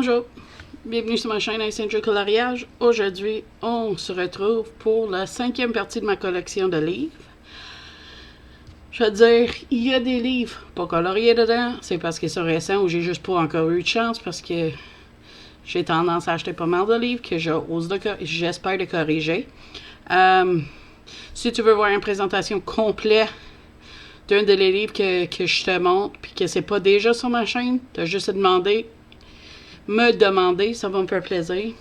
Bonjour, bienvenue sur ma chaîne Essential Coloriage. Aujourd'hui, on se retrouve pour la 5e partie de ma collection de livres. Je veux dire, il y a des livres pas coloriés dedans, c'est parce qu'ils sont récents ou j'ai juste pas encore eu de chance parce que j'ai tendance à acheter pas mal de livres que j'espère de corriger. Si tu veux voir une présentation complète d'un des livres que je te montre puis que c'est pas déjà sur ma chaîne, tu as juste à me demander, ça va me faire plaisir.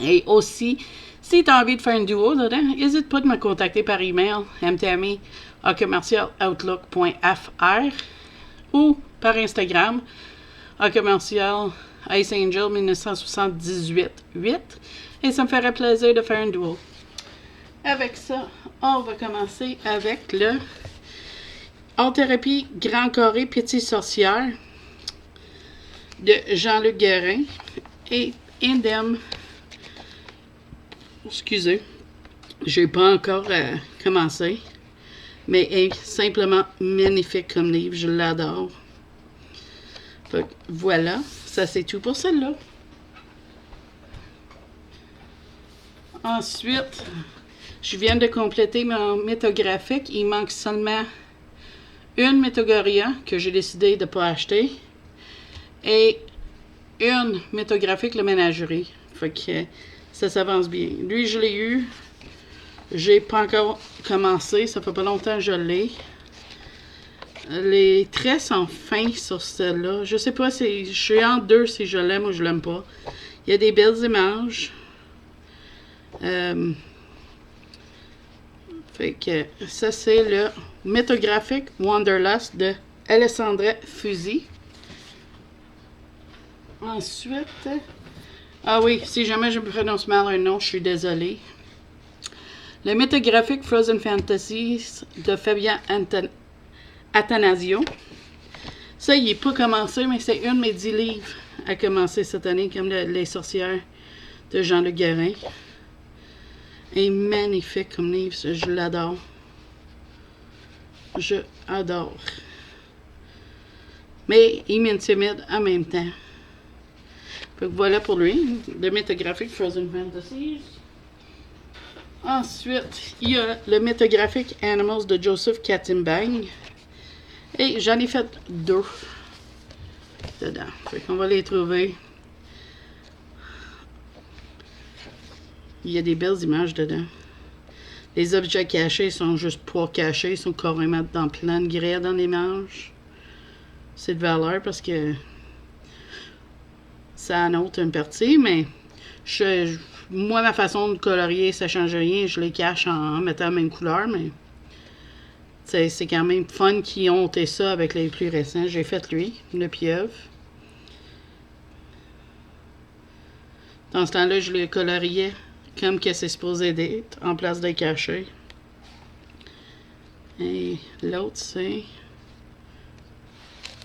Et aussi, si tu as envie de faire une duo dedans, n'hésite pas de me contacter par email mtmi@outlook.fr ou par Instagram @IceAngel1978 et ça me ferait plaisir de faire une duo. Avec ça, on va commencer avec le Art Thérapie Grand Carré Petite Sorcière de Jean-Luc Guérin et Indem. Excusez, j'ai pas encore commencé, mais est simplement magnifique comme livre, je l'adore. Voilà, ça c'est tout pour celle-là. Ensuite, je viens de compléter mon métographique. Il manque seulement une Métogoria que j'ai décidé de ne pas acheter et une métographique Le Ménagerie. Fait que ça s'avance bien. Lui, je l'ai eu. J'ai pas encore commencé. Ça fait pas longtemps que je l'ai. Les traits sont fins sur celle-là. Je sais pas si je suis en deux si je l'aime ou je l'aime pas. Il y a des belles images. Fait que ça c'est le métographique Wanderlust de Alessandra Fusi. Ensuite, ah oui, si jamais je me prononce mal un nom, je suis désolée. Le métographique Frozen Fantasies de Fabien Attanasio. Ça, il n'est pas commencé, mais c'est un de mes 10 livres à commencer cette année, comme Les Sorcières de Jean-Luc Guérin. Et magnifique comme livre, je l'adore. Je adore. Mais il m'intimide en même temps. Fait que voilà pour lui, le métographique Frozen Fantasies. Ensuite, il y a le métographique Animals de Joseph Katimbang. Et j'en ai fait 2 dedans. Fait qu'on va les trouver. Il y a des belles images dedans. Les objets cachés sont juste pas cachés, ils sont carrément dans plein de grès dans l'image. C'est de valeur parce que ça annote une partie, mais moi, ma façon de colorier, ça change rien. Je les cache en mettant la même couleur, mais c'est quand même fun qu'ils ont ôté ça avec les plus récents. J'ai fait lui, le pieuvre. Dans ce temps-là, je les coloriais comme que c'est supposé d'être, en place de cacher. Et l'autre, c'est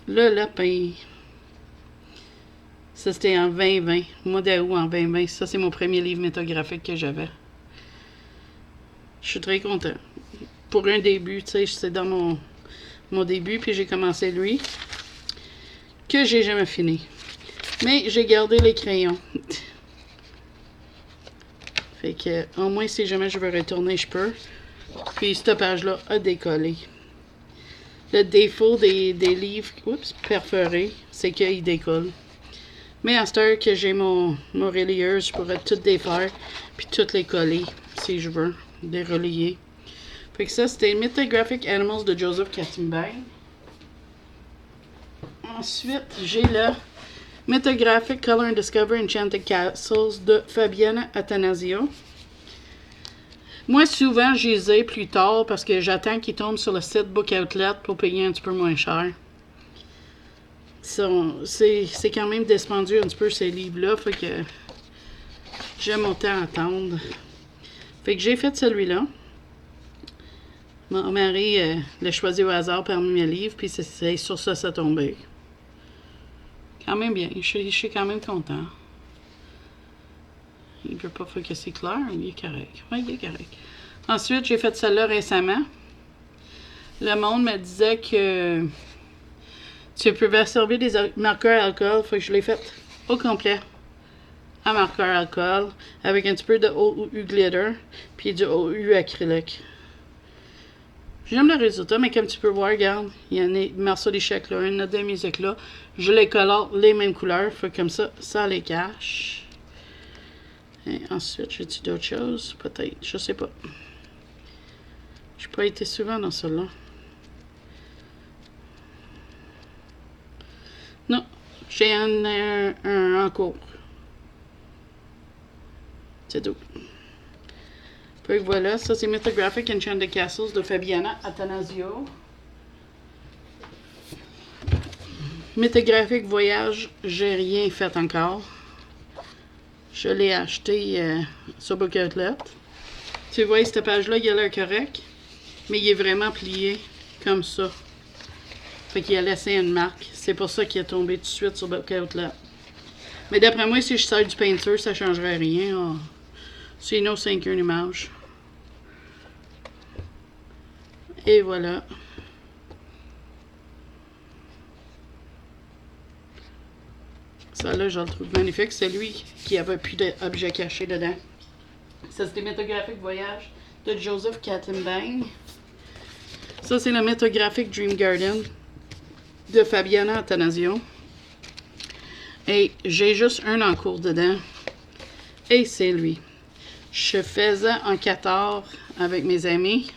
le lapin. Ça, c'était en 2020. Mois d'août en 2020. Ça, c'est mon premier livre métographique que j'avais. Je suis très content. Pour un début, tu sais, c'est dans mon début, puis j'ai commencé lui, que j'ai jamais fini. Mais j'ai gardé les crayons. Fait que, au moins, si jamais je veux retourner, je peux. Puis, cette page-là a décollé. Le défaut des livres perforés, c'est qu'ils décollent. Mais à cette heure que j'ai mon relayeur, je pourrais tout défaire, puis tout les coller, si je veux, les relier. Fait que ça, c'était Mythographic Animals de Joseph Katimbang. Ensuite, j'ai le Mythographic Color and Discover Enchanted Castles de Fabienne Attanasio. Moi, souvent, je les ai plus tard parce que j'attends qu'ils tombent sur le site Book Outlet pour payer un petit peu moins cher. C'est quand même dispendieux un petit peu ces livres-là, fait que j'aime autant attendre. Fait que j'ai fait celui-là. Mon mari l'a choisi au hasard parmi mes livres, puis c'est sur ça tombé. Quand même bien, je suis quand même content. Il ne veut pas faire que c'est clair, mais il est correct. Oui, il est correct. Ensuite, j'ai fait celle-là récemment. Le monde me disait que tu pouvais servir des marqueurs à alcool, fait que je l'ai fait au complet à marqueur alcool avec un petit peu de OU glitter puis du OU acrylique. J'aime le résultat, mais comme tu peux voir, regarde, il y a un morceau d'échec là, un de mes éclats. Je les colore les mêmes couleurs, fait comme ça les cache. Et ensuite, j'ai-tu d'autres choses? Peut-être, je sais pas. J'ai pas été souvent dans celle-là. Non, j'ai un en cours. C'est tout. Puis voilà, ça c'est Mythographic Enchanted Castles de Fabiana Attanasio. Mythographic Voyage, j'ai rien fait encore. Je l'ai acheté sur Book Outlet. Tu vois, cette page-là, il a l'air correct, mais il est vraiment plié comme ça. Fait qu'il a laissé une marque. C'est pour ça qu'il est tombé tout de suite sur Book Outlet. Mais d'après moi, si je sors du painter, ça ne changerait rien. Oh. Sinon, c'est qu'une image. Et voilà. Ça là, je le trouve magnifique. C'est lui qui avait plus d'objets cachés dedans. Ça, c'était Mythographic Voyage de Joseph Kattenbang. Ça, c'est le Mythographic Dream Garden de Fabiana Attanasio. Et j'ai juste un en cours dedans. Et c'est lui. Je faisais en 14 avec mes amis.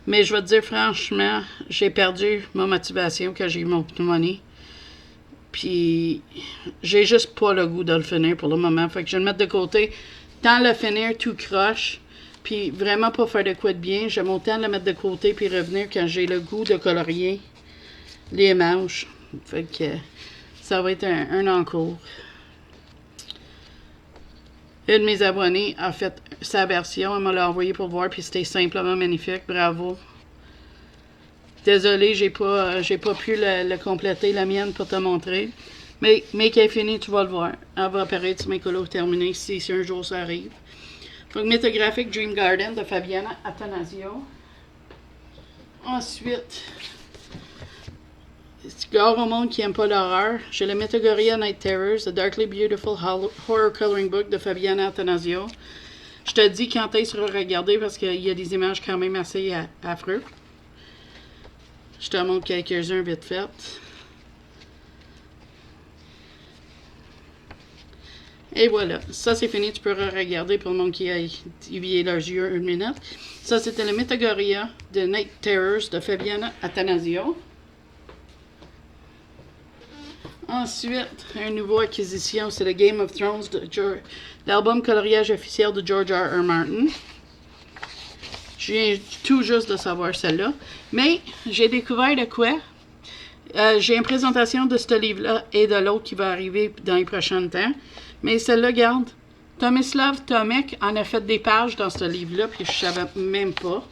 Mais je vais te dire franchement, j'ai perdu ma motivation quand j'ai eu mon money. Puis j'ai juste pas le goût de le finir pour le moment. Fait que je vais le mettre de côté. Tant le finir tout croche. Puis vraiment pas faire de quoi de bien. J'ai mon temps de le mettre de côté puis revenir quand j'ai le goût de colorier les manches. Fait que ça va être un encours. Une de mes abonnés a fait sa version, elle me l'a envoyé pour voir, puis c'était simplement magnifique. Bravo. Désolée, j'ai pas pu le compléter, la mienne, pour te montrer. Mais qu'elle est finie, tu vas le voir. Elle va apparaître sur mes colos terminés si un jour ça arrive. Donc, Mythographic Dream Garden de Fabiana Attanasio. Ensuite, gare au monde qui n'aime pas l'horreur, j'ai le Mythogoria Night Terrors, The Darkly Beautiful Horror Coloring Book de Fabiana Attanasio. Je te dis quand est-ce que regarder parce qu'il y a des images quand même assez affreuses. Je te montre quelques-uns vite fait. Et voilà, ça c'est fini, tu peux regarder pour le monde qui a éveillé leurs yeux une minute. Ça c'était le Mythogoria de Night Terrors de Fabiana Attanasio. Ensuite, une nouvelle acquisition, c'est le Game of Thrones, l'album coloriage officiel de George R. R. Martin. Je viens tout juste de savoir celle-là. Mais j'ai découvert de quoi. J'ai une présentation de ce livre-là et de l'autre qui va arriver dans les prochains temps. Mais celle-là, regarde, Tomislav Tomek en a fait des pages dans ce livre-là, puis je savais même pas.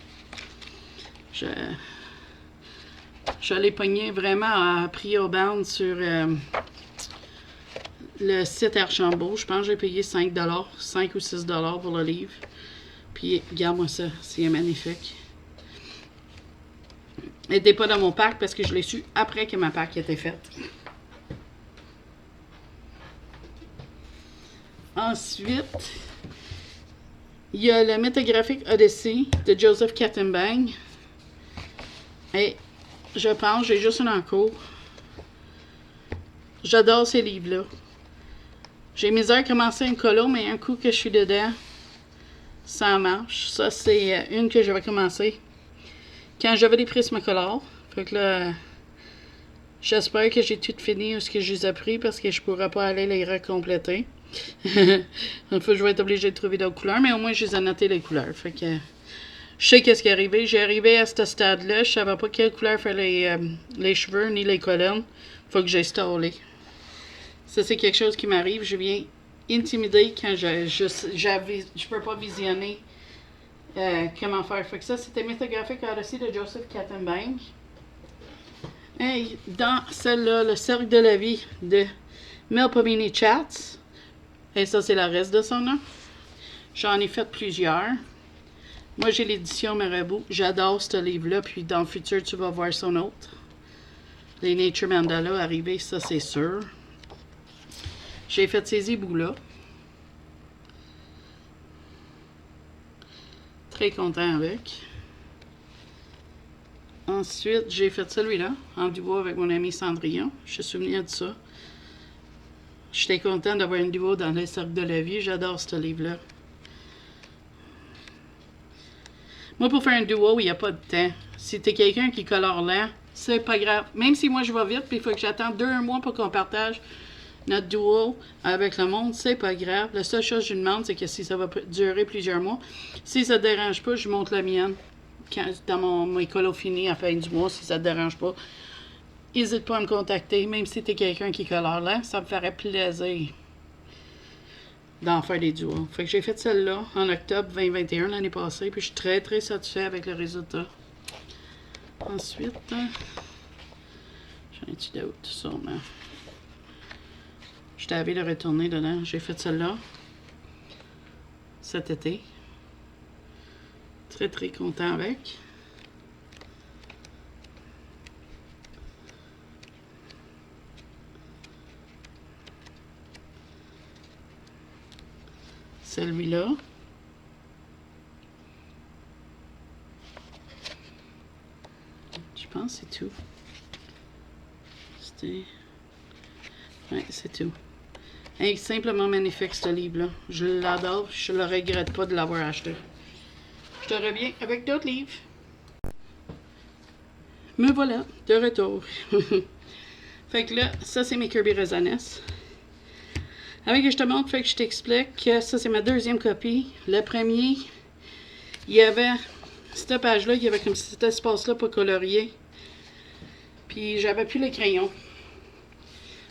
Je l'ai pogné vraiment à prix au bound sur le site Archambault. Je pense que j'ai payé 5 ou 6 $ pour le livre. Puis, regarde-moi ça, c'est magnifique. Il n'était pas dans mon pack parce que je l'ai su après que ma pack était faite. Ensuite, il y a le Mythographic Odyssey de Joseph Kattenbang. Et je pense, j'ai juste un encours. J'adore ces livres-là. J'ai misère à commencer un colo, mais un coup que je suis dedans, ça marche. Ça, c'est une que j'avais commencé quand j'avais des Prismacolor. Fait que là, j'espère que j'ai tout fini ou ce que je les ai pris parce que je pourrais pas aller les recompléter. Une fois, je vais être obligée de trouver d'autres couleurs, mais au moins, je les ai notées les couleurs. Fait que je sais qu'est-ce qui est arrivé. J'ai arrivé à ce stade-là. Je savais pas quelle couleur faire les cheveux ni les colonnes. Faut que j'installe. Ça, c'est quelque chose qui m'arrive. Je viens intimider quand je peux pas visionner comment faire. Fait que ça, c'était Mythographic Odyssey de Joseph Kattenbang. Et dans celle-là, le Cercle de la vie de Melpomene Chats. Et ça, c'est le reste de son nom. J'en ai fait plusieurs. Moi, j'ai l'édition Marabout. J'adore ce livre-là. Puis dans le futur, tu vas voir son autre. Les Nature Mandala arrivés, ça, c'est sûr. J'ai fait ces ébouts-là. Très content avec. Ensuite, j'ai fait celui-là, en duo avec mon ami Cendrillon. Je me souviens de ça. J'étais content d'avoir un duo dans le cercle de la vie. J'adore ce livre-là. Moi, pour faire un duo, il n'y a pas de temps. Si t'es quelqu'un qui colore lent, c'est pas grave. Même si moi, je vais vite, puis il faut que j'attende 2 mois pour qu'on partage notre duo avec le monde, c'est pas grave. La seule chose que je demande, c'est que si ça va durer plusieurs mois, si ça ne te dérange pas, je monte la mienne. Dans mon écolo fini à la fin du mois, si ça ne te dérange pas, n'hésite pas à me contacter, même si tu es quelqu'un qui colore là, ça me ferait plaisir d'en faire des duos. Fait que j'ai fait celle-là en octobre 2021, l'année passée, puis je suis très très satisfait avec le résultat. Ensuite, j'en ai-tu d'autres, sûrement. Je t'avais le retourner dedans. J'ai fait celle-là cet été. Très très content avec. Celui-là. Je pense que c'est tout. C'était... Ouais, c'est tout. Hey, simplement magnifique ce livre-là. Je l'adore. Je ne le regrette pas de l'avoir acheté. Je te reviens avec d'autres livres. Me voilà, de retour. Fait que là, ça c'est mes Kirby Rosanes. Avec que je te montre, fait que je t'explique que ça c'est ma deuxième copie. Le premier, il y avait cette page-là, il y avait comme cet espace-là pas colorié. Puis j'avais plus les crayons.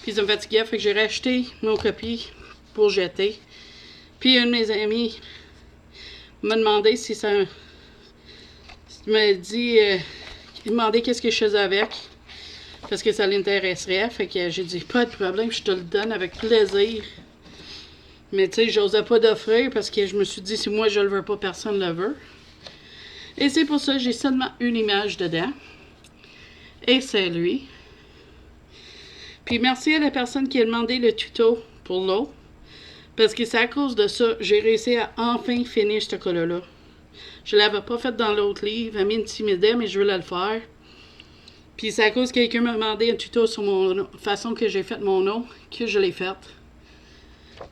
Puis ça me fatiguait, fait que j'ai racheté nos copies pour jeter. Puis un de mes amis m'a demandé si ça... Il m'a dit... il m'a demandé qu'est-ce que je faisais avec. Parce que ça l'intéresserait. Fait que j'ai dit, pas de problème, je te le donne avec plaisir. Mais tu sais, j'osais pas d'offrir parce que je me suis dit, si moi je le veux pas, personne le veut. Et c'est pour ça que j'ai seulement une image dedans. Et c'est lui. Puis merci à la personne qui a demandé le tuto pour l'eau. Parce que c'est à cause de ça, j'ai réussi à enfin finir ce cola-là. Je ne l'avais pas fait dans l'autre livre, elle m'intimidait, mais je voulais le faire. Puis c'est à cause que quelqu'un m'a demandé un tuto sur mon façon que j'ai fait mon eau, que je l'ai faite.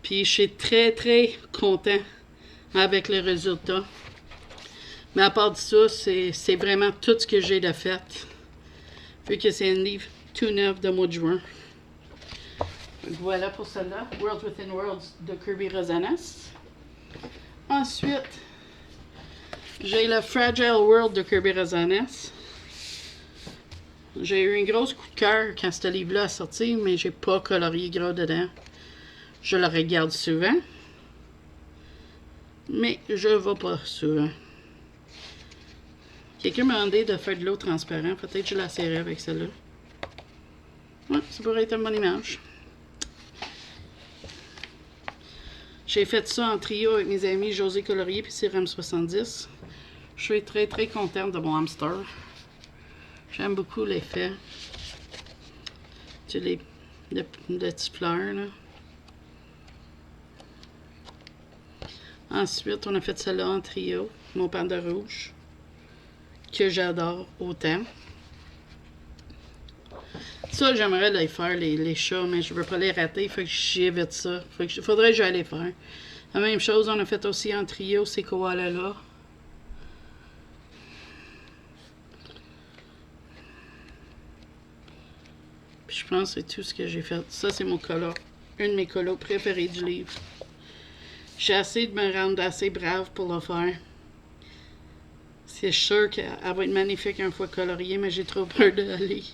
Puis je suis très très content avec le résultat. Mais à part de ça, c'est vraiment tout ce que j'ai de fait. Vu que c'est un livre tout neuf de mois de juin. Voilà pour celle-là, Worlds Within Worlds de Kirby Rosanes. Ensuite, j'ai le Fragile World de Kirby Rosanes. J'ai eu un gros coup de cœur quand ce livre-là a sorti, mais j'ai pas colorié gras dedans. Je le regarde souvent, mais je ne vais pas souvent. Quelqu'un m'a demandé de faire de l'eau transparente. Peut-être que je la serrais avec celle-là. Ouais, ça pourrait être une bonne image. J'ai fait ça en trio avec mes amis José Colorier et Siram 70. Je suis très très contente de mon hamster. J'aime beaucoup l'effet. Tu sais, les petites fleurs, là. Ensuite, on a fait celle-là en trio, mon panda rouge, que j'adore autant. Ça, j'aimerais les faire, les chats, mais je ne veux pas les rater, fait que j'évite ça. Faudrait que j'aille les faire. La même chose, on a fait aussi en trio, ces koalas-là. Puis je pense que c'est tout ce que j'ai fait. Ça, c'est mon color. Un de mes colos préférés du livre. J'ai essayé de me rendre assez brave pour le faire. C'est sûr qu'elle va être magnifique une fois coloriée, mais j'ai trop peur de aller.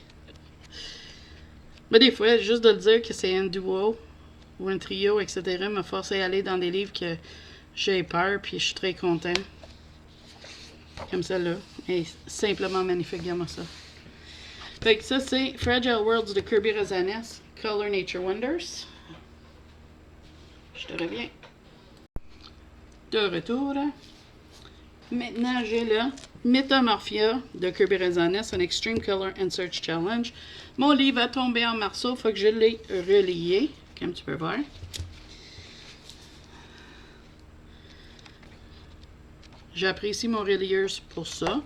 Mais des fois, juste de le dire que c'est un duo ou un trio, etc., me force à aller dans des livres que j'ai peur, puis je suis très content. Comme celle-là. Et simplement magnifique, regarde-moi ça. Fait que ça, c'est Fragile Worlds de Kirby Rosanes, Color Nature Wonders. Je te reviens. De retour. Maintenant, j'ai le Metamorphia de Kirby Rosanes, un Extreme Color and Search Challenge. Mon livre a tombé en marceau, il faut que je l'ai relié, comme tu peux voir. J'apprécie mon relieur pour ça.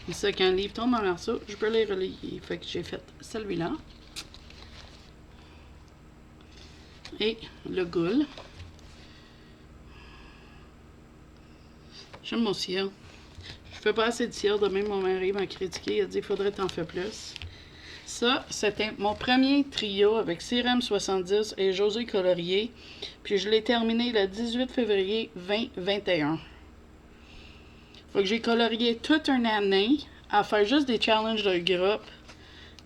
Et ça, quand un livre tombe en morceaux, je peux les relier. Fait que j'ai fait celui-là. Et le goule. J'aime mon cire. Je fais pas assez de cire. De même, mon mari m'a critiqué. Il a dit il faudrait t'en faire plus. Ça, c'était mon premier trio avec Cérème 70 et José Colorier. Puis je l'ai terminé le 18 février 2021. Faut que j'ai colorié toute une année à faire juste des challenges de groupe,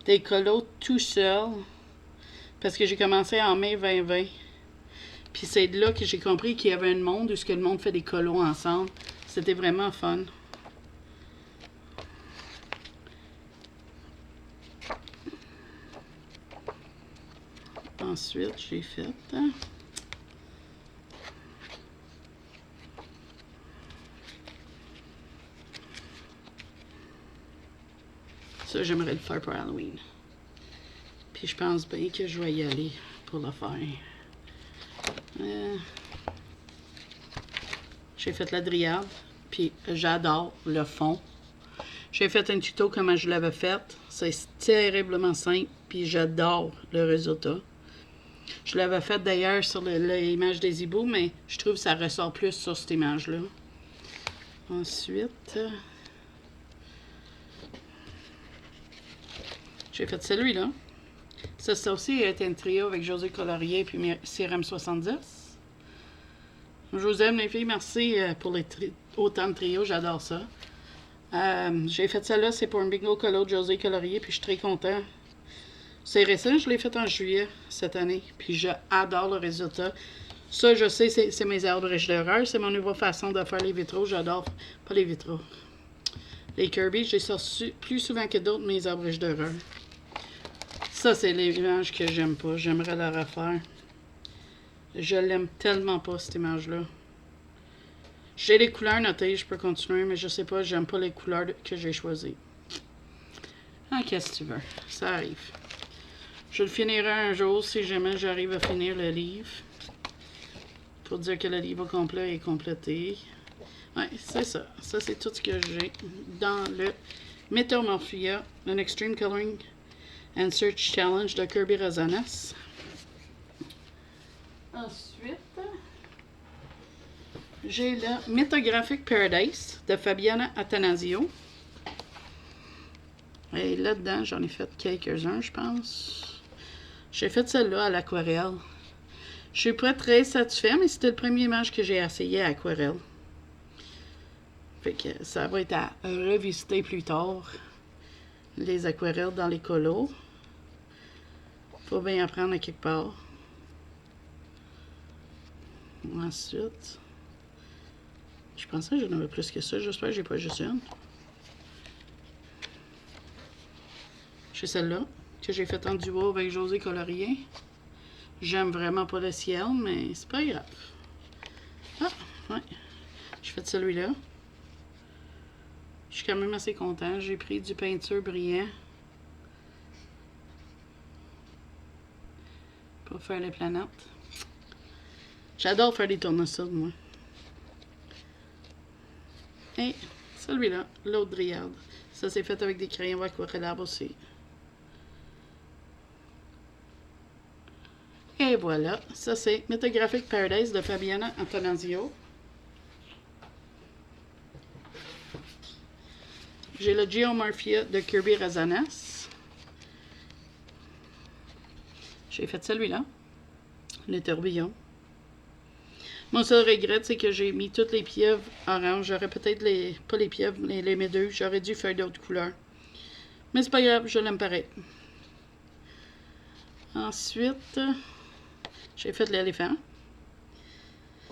des colos tout seul, parce que j'ai commencé en mai 2020. Puis c'est de là que j'ai compris qu'il y avait un monde où le monde fait des colos ensemble. C'était vraiment fun. Ensuite, j'ai fait... Ça, j'aimerais le faire pour Halloween. Puis je pense bien que je vais y aller pour le faire. J'ai fait la dryade, puis j'adore le fond. J'ai fait un tuto comment je l'avais fait. C'est terriblement simple, puis j'adore le résultat. Je l'avais fait d'ailleurs sur l'image des hiboux, mais je trouve que ça ressort plus sur cette image-là. Ensuite, j'ai fait celui-là. Ça aussi a été un trio avec José Colorier puis Cérème 70. Je vous aime les filles, merci pour autant de trios, j'adore ça. J'ai fait ça là, c'est pour un bingo colo de José Colorier, puis je suis très content. C'est récent, je l'ai fait en juillet cette année, puis j'adore le résultat. Ça, je sais, c'est mes abriges d'horreur, c'est mon nouvelle façon de faire les vitraux, j'adore, pas les vitraux. Les Kirby, j'ai sorti plus souvent que d'autres mes abriges d'horreur. Ça, c'est l'image que j'aime pas, j'aimerais la refaire. Je l'aime tellement pas, cette image-là. J'ai les couleurs notées, je peux continuer, mais je sais pas, j'aime pas les couleurs que j'ai choisies. Ah, qu'est-ce que tu veux? Ça arrive. Je le finirai un jour si jamais j'arrive à finir le livre. Pour dire que le livre complet est complété. Ouais, c'est ça. Ça, c'est tout ce que j'ai dans le Metamorphia, un Extreme Coloring and Search Challenge de Kirby Razanas. Ensuite, j'ai le Mythographic Paradise de Fabiana Attanasio. Et là-dedans, j'en ai fait quelques-uns, je pense. J'ai fait celle-là à l'aquarelle. Je suis pas très satisfaite, mais c'était le premier image que j'ai essayé à aquarelle. Fait que ça va être à revisiter plus tard. Les aquarelles dans les colos. Faut bien apprendre à quelque part. Ensuite, je pensais que j'en avais plus que ça. J'espère que j'ai pas juste une. J'ai celle-là, que j'ai faite en duo avec José Colorier. J'aime vraiment pas le ciel, mais c'est pas grave. Ah, ouais. J'ai fait celui-là. Je suis quand même assez content. J'ai pris du peinture brillant pour faire les planètes. J'adore faire des tournesols, moi. Et celui-là, l'autre dryade. Ça, c'est fait avec des crayons aquarellables aussi. Et voilà, ça c'est Mythographic Paradise de Fabiana Attanasio. J'ai le Geomorphia de Kirby Razanas. J'ai fait celui-là, le tourbillon. Mon seul regret, c'est que j'ai mis toutes les pieuvres orange. J'aurais peut-être pas les pieuvres, mais les méduses. J'aurais dû faire d'autres couleurs. Mais c'est pas grave, je l'aime pareil. Ensuite, j'ai fait l'éléphant.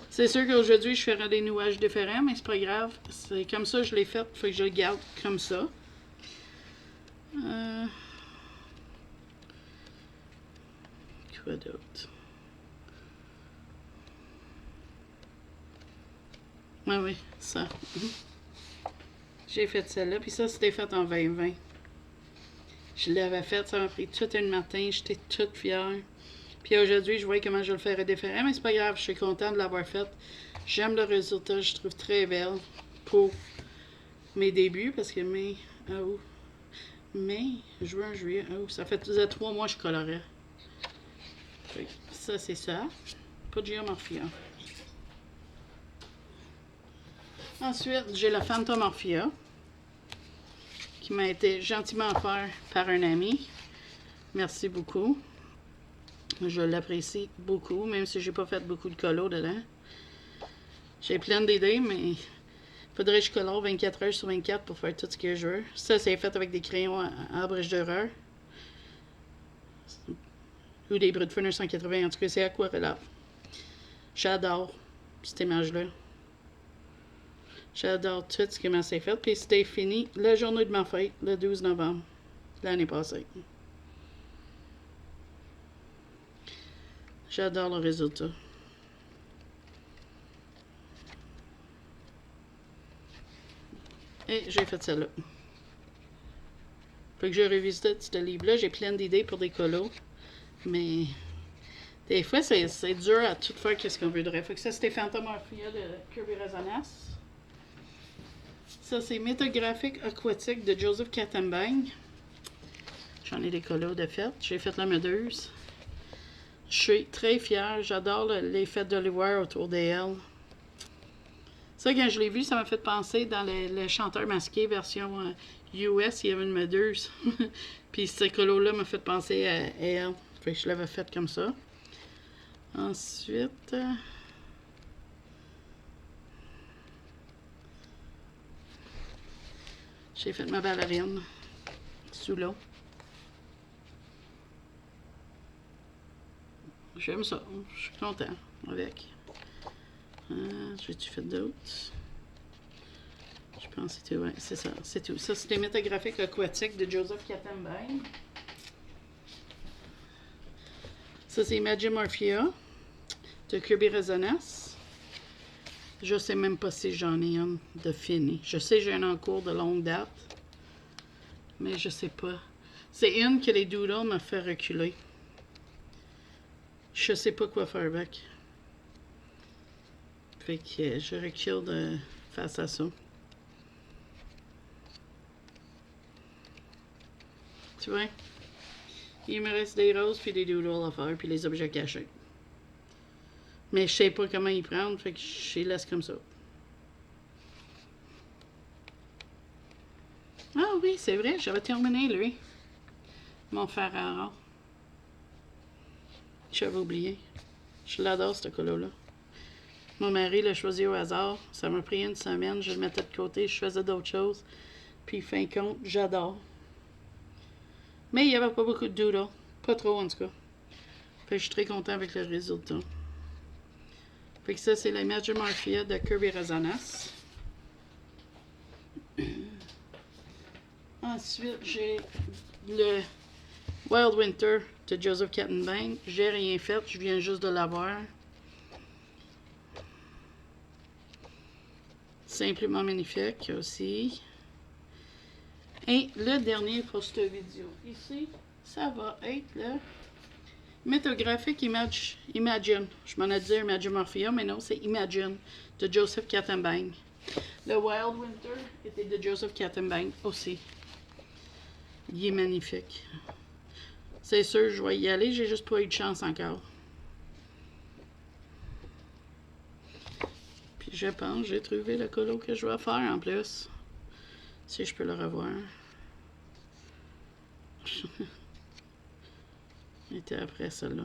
C'est sûr qu'aujourd'hui, je ferai des nouages différents, mais c'est pas grave. C'est comme ça que je l'ai fait. Il faut que je le garde comme ça. Quoi d'autre? Oui, ça. J'ai fait celle-là. Puis ça, c'était fait en 2020. Je l'avais fait, ça m'a pris tout un matin. J'étais toute fière. Puis aujourd'hui, je vois comment je le ferais différent, mais c'est pas grave, je suis contente de l'avoir fait. J'aime le résultat, je trouve très belle pour mes débuts, parce que mai, juin, juillet, ça fait 3 mois que je colorais. Ça, c'est ça. Pas de Geomorphia. Ensuite, j'ai la Phantomorphia, qui m'a été gentiment offert par un ami. Merci beaucoup. Je l'apprécie beaucoup, même si j'ai pas fait beaucoup de colo dedans. J'ai plein d'idées, mais faudrait que je colore 24 heures sur 24 pour faire tout ce que je veux. Ça, c'est fait avec des crayons à abrège d'horreur. Ou des brutes Funner 180. En tout cas, c'est aquarellable. J'adore cette image-là. J'adore tout ce que c'est fait. Puis c'était fini la journée de ma fête, le 12 novembre, l'année passée. J'adore le résultat. Et j'ai fait ça là. Fait que j'ai revisité ce livre-là. J'ai plein d'idées pour des colos. Mais des fois, c'est dur à tout faire qu'est-ce qu'on voudrait. Fait que ça, c'était Phantomorphia de Kirby Resonance. Ça, c'est Métographique aquatique de Joseph Kattenbang. J'en ai des colos de fait. J'ai fait la méduse. Je suis très fière. J'adore l'effet de l'ivoire autour d'elle. Ça, quand je l'ai vu, ça m'a fait penser dans le chanteur masqué version US, il y avait une méduse. Puis ce colo-là m'a fait penser à elle. Fait que je l'avais faite comme ça. Ensuite, j'ai fait ma ballerine sous l'eau. J'aime ça. Je suis content avec. J'ai-tu fait d'autres? Je pense que c'était... Ouais, c'est ça. C'est tout. Ça, c'était Métographique aquatique de Joseph Kattenbang. Ça, c'est Magimorphia de Kirby Resonance. Je sais même pas si j'en ai une de fini. Je sais que j'ai un en cours de longue date. Mais je sais pas. C'est une que les doodles m'ont fait reculer. Je sais pas quoi faire avec. Fait que je recule face à ça. Tu vois? Il me reste des roses puis des doodles à faire puis les objets cachés. Mais je sais pas comment y prendre, fait que je les laisse comme ça. Ah oui, c'est vrai, j'avais terminé lui. Mon fer à rare. J'avais oublié. Je l'adore ce colo-là. Mon mari l'a choisi au hasard. Ça m'a pris une semaine, je le mettais de côté, je faisais d'autres choses. Puis fin compte, j'adore. Mais il n'y avait pas beaucoup de doodle. Pas trop en tout cas. Fait que je suis très content avec le résultat. Fait que ça, c'est la Magimorphia de Kirby Resonance. Ensuite, j'ai le Wild Winter de Joseph Kattenbang. J'ai rien fait, je viens juste de l'avoir. Simplement magnifique aussi. Et le dernier pour cette vidéo. Ici, ça va être le Métographique Imagine. Je m'en ai dit Magimorphia, mais non, c'est Imagine de Joseph Kattenbang. Le Wild Winter était de Joseph Kattenbang aussi. Il est magnifique. C'est sûr, je vais y aller, j'ai juste pas eu de chance encore. Puis je pense, j'ai trouvé le colo que je vais faire en plus. Si je peux le revoir. était après celle-là.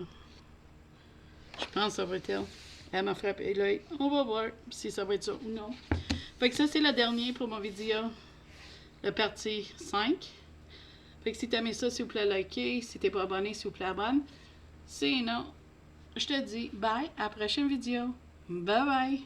Je pense que ça va être elle. Elle m'a frappé l'œil. On va voir si ça va être ça ou non. Fait que ça, c'est le dernier pour mon vidéo. La partie 5. Fait que si t'as aimé ça, s'il vous plaît, likez. Si t'es pas abonné, s'il vous plaît, abonne. Sinon, je te dis bye à la prochaine vidéo. Bye bye!